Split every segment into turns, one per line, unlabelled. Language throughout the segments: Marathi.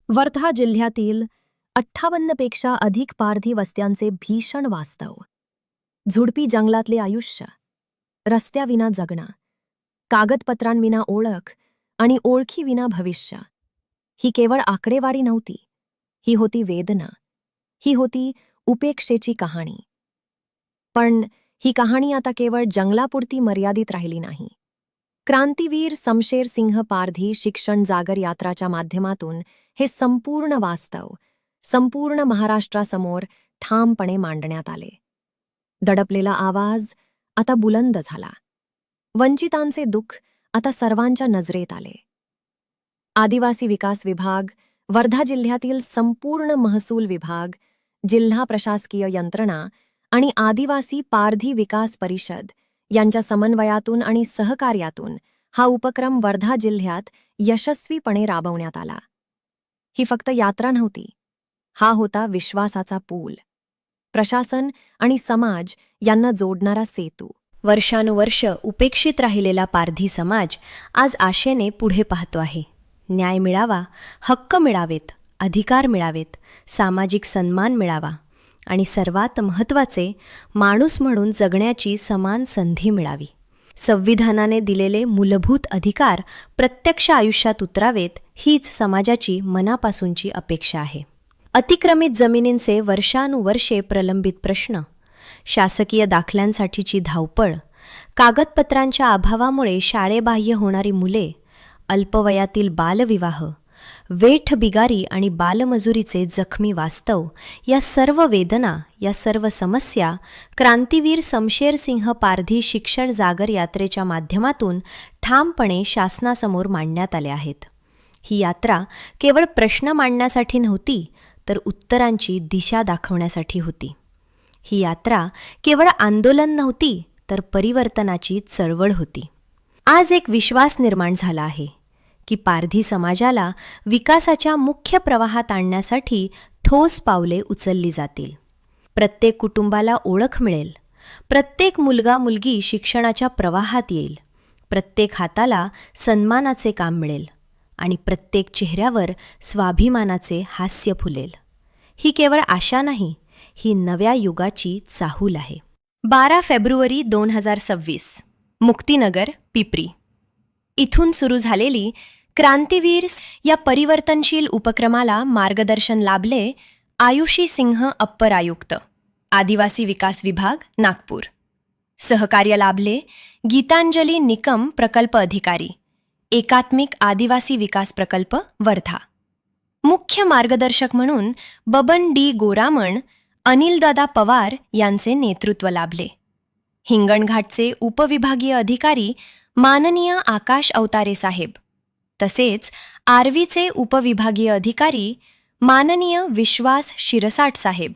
वर्धा जिल्ह्यातील 58 पेक्षा अधिक पारधी वस्त्यांचे भीषण वास्तव. झुडपी जंगलातले आयुष्य, रस्त्याविना जगणं, कागदपत्रांविना ओळख आणि ओळखीविना भविष्य. ही केवळ आकडेवारी नव्हती, ही होती वेदना, ही होती उपेक्षेची कहाणी. पण ही कहाणी आता केवळ जंगलापुरती मर्यादित राहिली नाही. क्रांतीवीर समशेर सिंह पारधी शिक्षण जागर यात्राच्या माध्यमातून हे संपूर्ण वास्तव संपूर्ण महाराष्ट्रासमोर ठामपणे मांडण्यात आले. दडपलेला आवाज आता बुलंद झाला. वंचितांचे दुःख आता सर्वांच्या नजरेत आले. आदिवासी विकास विभाग, वर्धा जिल्ह्यातील संपूर्ण महसूल विभाग, जिल्हा प्रशासकीय यंत्रणा आणि आदिवासी पारधी विकास परिषद यांच्या समन्वयातून आणि सहकार्यातून हा उपक्रम वर्धा जिल्ह्यात यशस्वीपणे राबवण्यात आला. ही फक्त यात्रा नव्हती, हा होता विश्वासाचा पूल, प्रशासन आणि समाज यांना जोडणारा सेतू.
वर्षानुवर्ष उपेक्षित राहिलेला पारधी समाज आज आशेने पुढे पाहतो आहे. न्याय मिळावा, हक्क मिळावेत, अधिकार मिळावेत, सामाजिक सन्मान मिळावा आणि सर्वात महत्त्वाचे, माणूस म्हणून जगण्याची समान संधी मिळावी. संविधानाने दिलेले मूलभूत अधिकार प्रत्यक्ष आयुष्यात उतरावेत हीच समाजाची मनापासूनची अपेक्षा आहे. अतिक्रमित जमिनींचे वर्षानुवर्षे प्रलंबित प्रश्न, शासकीय दाखल्यांसाठीची धावपळ, कागदपत्रांच्या अभावामुळे शाळेबाह्य होणारी मुले, अल्पवयातील बालविवाह, वेठबिगारी आणि बालमजुरीचे जखमी वास्तव, या सर्व वेदना, या सर्व समस्या क्रांतीवीर समशेर सिंह पारधी शिक्षण जागर यात्रेच्या माध्यमातून ठामपणे शासनासमोर मांडण्यात आल्या आहेत. ही यात्रा केवळ प्रश्न मांडण्यासाठी नव्हती, तर उत्तरांची दिशा दाखवण्यासाठी होती. ही यात्रा केवळ आंदोलन नव्हती, तर परिवर्तनाची चळवळ होती. आज एक विश्वास निर्माण झाला आहे की पारधी समाजाला विकासाच्या मुख्य प्रवाहात आणण्यासाठी ठोस पावले उचलली जातील. प्रत्येक कुटुंबाला ओळख मिळेल, प्रत्येक मुलगा मुलगी शिक्षणाच्या प्रवाहात येईल, प्रत्येक हाताला सन्मानाचे काम मिळेल आणि प्रत्येक चेहऱ्यावर स्वाभिमानाचे हास्य फुलेल. ही केवळ आशा नाही, ही नव्या युगाची चाहूल आहे. 12 फेब्रुवारी 2026, मुक्तीनगर, पिपरी. इथून सुरू झालेली क्रांतीवीर या परिवर्तनशील उपक्रमाला मार्गदर्शन लाभले आयुषी सिंह अप्पर आयुक्त, आदिवासी विकास विभाग, नागपूर. सहकार्य लाभले गीतांजली निकम, प्रकल्प अधिकारी, एकात्मिक आदिवासी विकास प्रकल्प, वर्धा. मुख्य मार्गदर्शक म्हणून बबन डी गोरामण, अनिलदादा पवार यांचे नेतृत्व लाभले. हिंगणघाटचे उपविभागीय अधिकारी माननीय आकाश अवतारे साहेब, तसेच आर्वीचे उपविभागीय अधिकारी माननीय विश्वास शिरसाट साहेब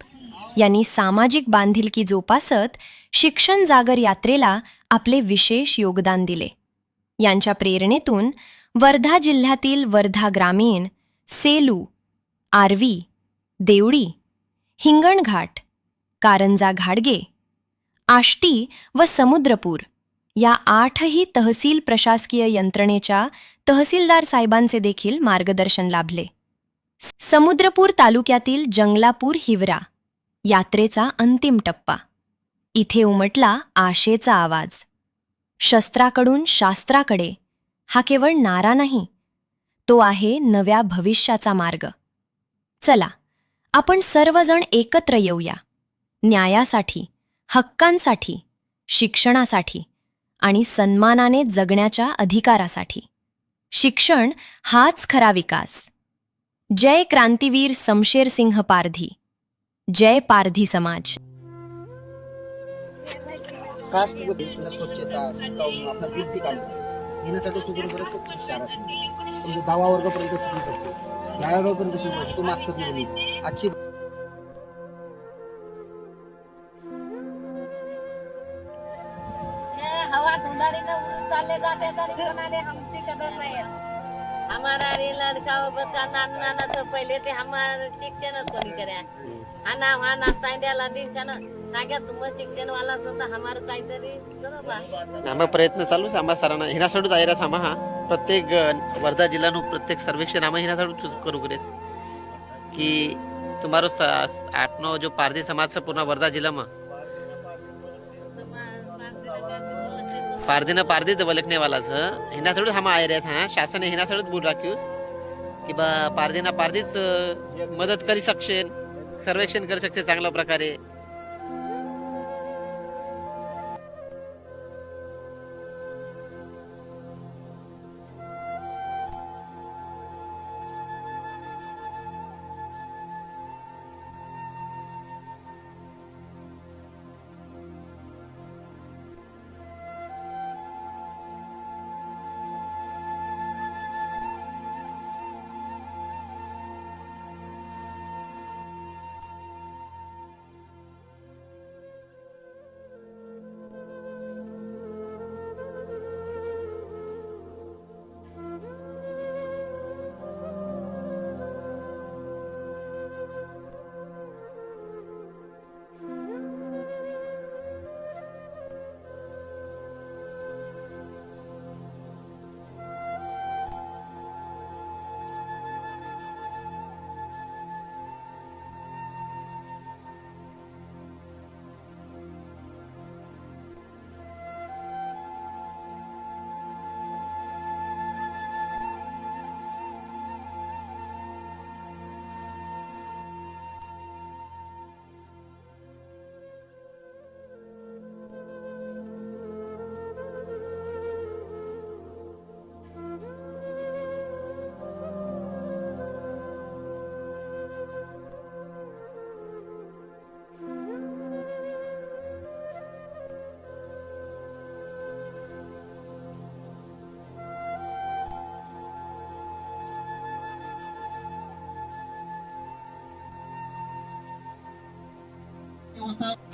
यांनी सामाजिक बांधिलकी जोपासत शिक्षण जागर यात्रेला आपले विशेष योगदान दिले. यांच्या प्रेरणेतून वर्धा जिल्ह्यातील वर्धा ग्रामीण, सेलू, आर्वी, देवडी, हिंगणघाट, कारंजा घाडगे, आष्टी व समुद्रपूर या 8ही तहसील प्रशासकीय यंत्रणेच्या तहसीलदार साहेबांचे देखील मार्गदर्शन लाभले. समुद्रपूर तालुक्यातील जंगलापूर हिवरा यात्रेचा अंतिम टप्पा. इथे उमटला आशेचा आवाज. शस्त्राकडून शास्त्राकडे हा केवळ नारा नाही, तो आहे नव्या भविष्याचा मार्ग. चला, आपण सर्वजण एकत्र येऊया, न्यायासाठी, हक्कांसाठी, शिक्षणासाठी आणि सन्मानाने जगण्याच्या अधिकारासाठी. शिक्षण हाच खरा विकास. जय क्रांतीवीर समशेर सिंह पारधी, जय पारधी समाज.
कास्ट स्वच्छता शिकावून आपला दीप्ती काढणं येण्यासाठी सुगम शाळा म्हणजे 10वा वर्गापर्यंत शिकू शकतो, 10व्या वर्गापर्यंत शिकू शकतो. मास्टर नाही आजची
हवा धुंडाळीनं उडून चालले जाते तरी कोणाले हमची कदर नाही. हमारा रे लड़का बच्चा नाना तो पहिले ते हमार शिक्षणच कोणी करे आना हा नाश्ता द्यायला दिनच्या ना नाग्या तुम शिक्षण वाला स्वतः हमार काहीतरी बरोबर
आम्हा प्रयत्न चालू आहे. आम्हा सरांना हिनासाडूच आहे हा प्रत्येक वर्धा जिल्ह्यानु प्रत्येक सर्वेक्षण आम्हा हिनासाडूच करू करेच कि तुम्हारो 8-9 जो पारधी समाज से पूर्ण वर्धा जिला में पारधी न पारधी तो बलकने वाला छ हिना सडूच हम आए रहे हाँ शासन हिना सडूच बोल राख्यूस कि बा पारधी ना पारधीच मदत करी शकशे सर्वेक्षण करू शकते चांगल्या प्रकारे.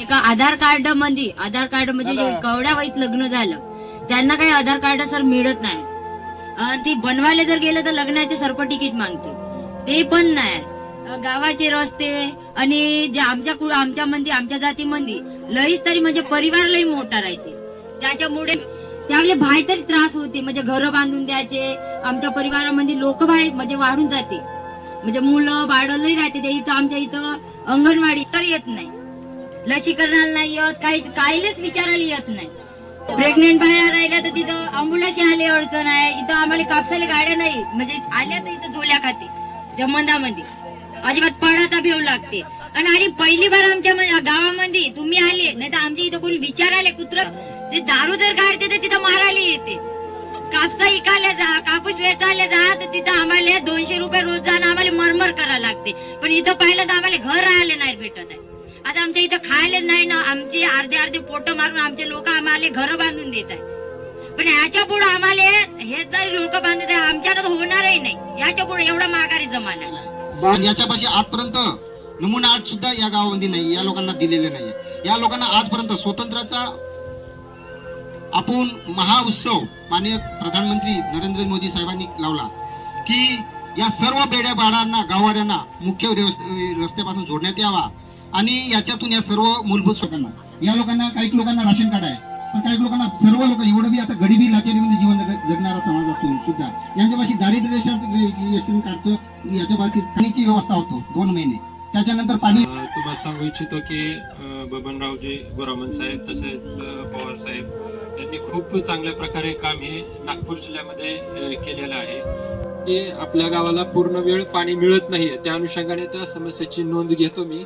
एका आधार कार्ड मध्ये जे कवड्या वहीत लग्न झालं त्यांना काही आधार कार्ड सर मिळत नाही. ती बनवायला जर गेलं तर लग्नाचे सर्टिफिकेट मागते, ते पण नाही. गावाचे रस्ते आणि जे आमच्या जातीमध्ये लईच तरी म्हणजे परिवार लई मोठा राहते, त्याच्यामुळे त्यावेळेस बाहेर तरी त्रास होते. म्हणजे घर बांधून द्यायचे, आमच्या परिवारामध्ये लोक बाहेर म्हणजे वाढून जाते, म्हणजे मुलं बाळ लई राहते. ते इथं आमच्या इथं अंगणवाडी तर येत नाही, लसीकरणाला नाही येत, काहीच विचारायला येत नाही. प्रेग्नेंट बाहेर राहिल्या तर तिथं अँब्युलन्स आले अडचण आहे. इथं आम्हाला कापसाला गाड्या नाही, म्हणजे आल्या तर इथं झोल्या खाते जमंदामध्ये अजिबात पडाचा भेव लागते. आणि पहिली बार आमच्या गावामध्ये तुम्ही आले नाही तर आमच्या इथं कोणी विचारायला कुत्र ते दारू जर काढते तर तिथं मारायला येते. कापसा इकायला जा, कापूस वेचायला जा तर तिथं आम्हाला 200 रुपये रोज जाणं आम्हाला मरमर करायला लागते. पण इथं पाहिलं तर आम्हाला घर राहायला नाही भेटत आहे. आता आमच्या इथं खायला नाही ना, आमचे अर्धे पोट मारून आमचे लोक आम्हाला घर बांधून देत आहे. पण याच्या पुढे आम्हाला हे जरी लोक बांधत आहे आमच्याकडे होणारही नाही. याच्या पुढे एवढा माघारी जमाना
याच्यापाशी आजपर्यंत नमुना आठ सुद्धा या गावामध्ये नाही, या लोकांना दिलेले नाही. या लोकांना आजपर्यंत स्वातंत्र्याचा आपण महाउत्सव माननीय प्रधानमंत्री नरेंद्र मोदी साहेबांनी लावला की या सर्व बेड्या बाळांना गाववाड्यांना मुख्य रस्त्यापासून जोडण्यात यावा आणि याच्यातून या सर्व मूलभूत लोकांना, या लोकांना काही लोकांना राशन कार्ड आहे, पण काही लोकांना सर्व लोक एवढं बी आता गरिबी लाचारीमध्ये जीवन जगणारा समाज असून सुद्धा यांच्यापाशी दारिद्र्य रेशन कार्डचं याच्यापाशी पाणीची व्यवस्था होतो 2 महिने. त्याच्यानंतर पाणी
तुम्हाला सांगू इच्छितो की बबनरावजी गोरामन साहेब तसेच पवार साहेब यांनी खूप चांगल्या प्रकारे काम हे नागपूर जिल्ह्यामध्ये केलेलं आहे की आपल्या गावाला पूर्ण वेळ पाणी मिळत नाहीये. त्या अनुषंगाने त्या समस्येची नोंद घेतो मी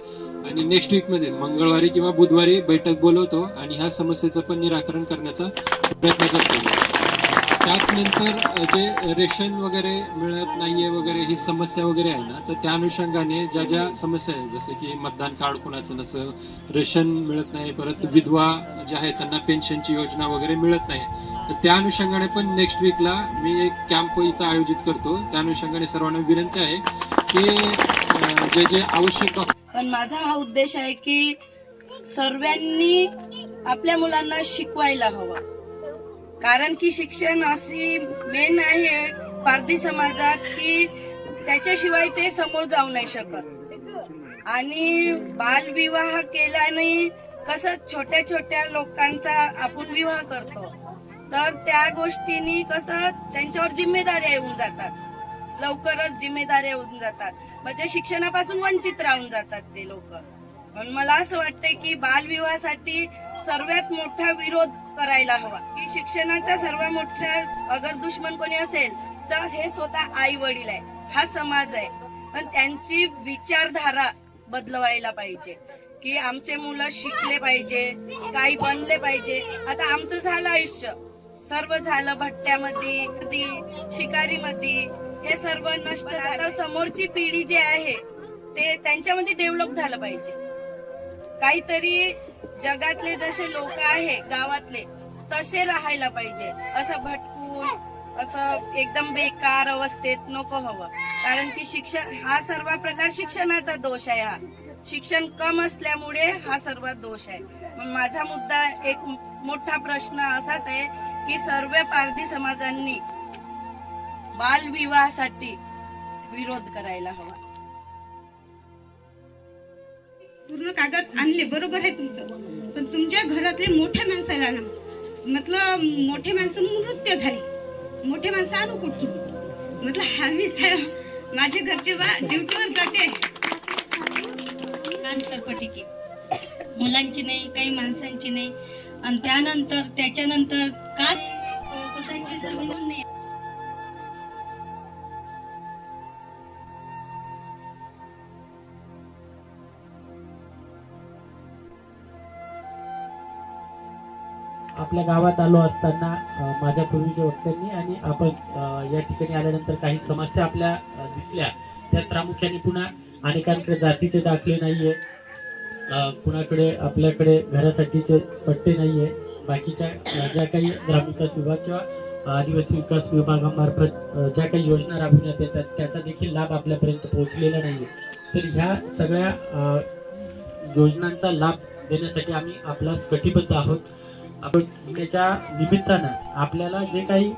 आणि नेक्स्ट वीक मध्ये मंगळवारी किंवा बुधवारी बैठक बोलवतो आणि ह्या समस्येचं पण निराकरण करण्याचा प्रयत्न करतो. त्याचनंतर जे रेशन वगैरे मिळत नाहीये वगैरे ही समस्या वगैरे आहे ना, तर त्या अनुषंगाने ज्या ज्या समस्या आहेत जसं की मतदान कार्ड कोणाचं नसं, रेशन मिळत नाही, परत विधवा ज्या आहेत त्यांना पेन्शनची योजना वगैरे मिळत नाही, तर त्या अनुषंगाने पण नेक्स्ट वीकला मी एक कॅम्प इथं आयोजित करतो. त्या अनुषंगाने सर्वांना विनंती आहे की जे जे आवश्यक.
पण माझा हा उद्देश आहे की सर्वांनी आपल्या मुलांना शिकवायला हवं, कारण की शिक्षण अशी मेन आहे पारधी समाजात की त्याच्याशिवाय ते समोर जाऊ नाही शकत. आणि बालविवाह केल्याने कसं छोट्या छोट्या लोकांचा आपण विवाह करतो तर त्या गोष्टींनी कसं त्यांच्यावर जिम्मेदारी येऊन जातात. लवकरच जिम्मेदाऱ्या होऊन जातात, म्हणजे शिक्षणापासून वंचित राहून जातात ते लोक. म्हणून मला असं वाटतंय की बालविवाहासाठी सर्वात मोठा विरोध करायला हवा. की शिक्षणाचा सर्वात मोठा अगर दुश्मन कोणी असेल तर हे स्वतः आई वडील आहे, हा समाज आहे. पण त्यांची विचारधारा बदलवायला पाहिजे की आमचे मुलं शिकले पाहिजे, काही बनले पाहिजे. आता आमचं झालं आयुष्य, सर्व झालं भट्ट्यामध्ये, शिकारीमध्ये, हे सर्व नष्ट झालं. समोरची पिढी जी आहे ते त्यांच्यामध्ये डेव्हलप झालं पाहिजे. काहीतरी जगातले जसे लोक आहे गावातले तसे राहायला पाहिजे. असं भटकून असं एकदम बेकार अवस्थेत नको हवं. कारण की शिक्षण हा सर्व प्रकार शिक्षणाचा दोष आहे. हा शिक्षण कम असल्यामुळे हा सर्वात दोष आहे. मग माझा मुद्दा एक मोठा प्रश्न असाच आहे की सर्व पारधी समाजांनी बालविवाहासाठी विरोध करायला हवा.
पूर्ण कागद आणले, बरोबर आहे तुमचं, पण तुमच्या घरातले मोठ्या माणसाला ना, मतलब मोठे माणसं मृत्यू झाले, मोठे माणसं आणू कुठून? म्हटलं हवी साहेब, माझे घरचे बा ड्युटीवर जाते, सरपटिकी मुलांची नाही, काही माणसांची नाही. आणि त्याच्यानंतर काय स्वतःची जमीन नाही.
आपल्या गावात आलो असताना माझ्या पूर्वीच्या वक्त्यांनी आणि आपण या ठिकाणी आल्यानंतर काही समस्या आपल्या दिसल्या. त्यात प्रामुख्याने पुन्हा अनेकांकडे जातीचे दाखले नाहीये, कुणाकडे आपल्याकडे घरासाठीचे पट्टे नाहीये. बाकीच्या ज्या काही ग्रामविकास विभाग किंवा आदिवासी विकास विभागामार्फत ज्या काही योजना राबवण्यात येतात त्याचा देखील लाभ आपल्यापर्यंत पोहोचलेला नाहीये. तर ह्या सगळ्या योजनांचा लाभ देण्यासाठी आम्ही आपला कटिबद्ध आहोत. आपण त्याच्या निमित्तानं आपल्याला जे काही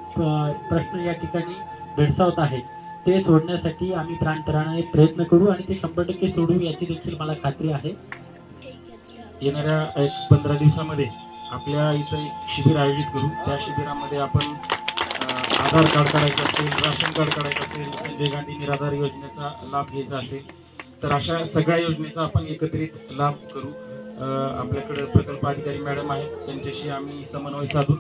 प्रश्न या ठिकाणी भेडसावत आहेत ते सोडण्यासाठी आम्ही प्राणपणाने प्रयत्न करू आणि ते 100% सोडू याची देखील मला खात्री आहे.
येणाऱ्या 15 दिवसामध्ये आपल्या इथं एक शिबिर आयोजित करू. त्या शिबिरामध्ये आपण आधार कार्ड काढायचं असेल, राशन कार्ड काढायचं असेल, संजय गांधी निराधार योजनेचा लाभ घ्यायचा असेल तर अशा सगळ्या योजनेचा आपण एकत्रित लाभ करू. आपल्याकडे प्रकल्प अधिकारी मॅडम आहेत, त्यांच्याशी आम्ही समन्वय साधून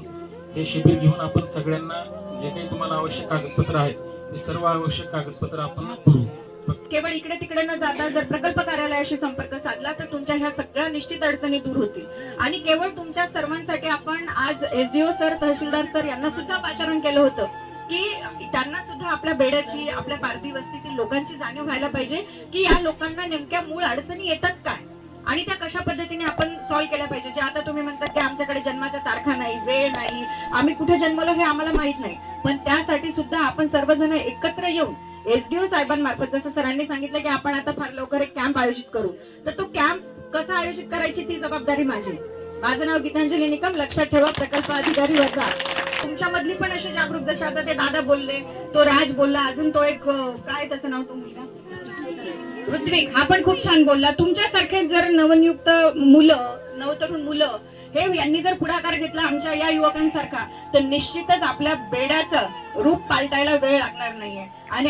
हे शिबिर घेऊन आपण सगळ्यांना जे काही तुम्हाला आवश्यक कागदपत्र आहेत ते सर्व आवश्यक कागदपत्र आपण करू.
केवळ इकडे तिकडे न जाता जर प्रकल्प कार्यालयाशी संपर्क साधला तर तुमच्या ह्या सगळ्या निश्चित अडचणी दूर होतील. आणि केवळ तुमच्या सर्वांसाठी आपण आज SDO सर, तहसीलदार सर यांना सुद्धा पाचारण केलं होतं की त्यांना सुद्धा आपल्या बेड्याची, आपल्या पारधी वस्तीतील लोकांची जाणीव व्हायला पाहिजे की या लोकांना नेमक्या मूळ अडचणी येतात काय आणि त्या कशा पद्धतीने आपण सॉल्व्ह केल्या पाहिजे. जे आता तुम्ही म्हणतात की आमच्याकडे जन्माच्या तारखा नाही, वेळ नाही, आम्ही कुठे जन्मलो हे आम्हाला माहित नाही, पण त्यासाठी सुद्धा आपण सर्वजण एकत्र येऊन SDO साहेबांमार्फत जसं सरांनी सांगितलं की आपण आता फार लवकर एक कॅम्प आयोजित करू, तर तो कॅम्प कसा आयोजित करायची ती जबाबदारी माझी. माझं नाव गीतांजली निकम, लक्षात ठेवा, प्रकल्प अधिकारी वर्धा. तुमच्यामधली पण अशी जागरूक, जसे आता ते दादा बोलले, तो राज बोलला, अजून तो एक काय त्याचं नाव, तो मुलगा ऋत्विक, हा पण खूप छान बोलला. तुमच्यासारखे जर नवनियुक्त मुलं, नवतरुण मुलं हे यांनी जर पुढाकार घेतला आमच्या या युवकांसारखा तर निश्चितच आपल्या बेड्याचं रूप पालटायला वेळ लागणार नाहीये. आणि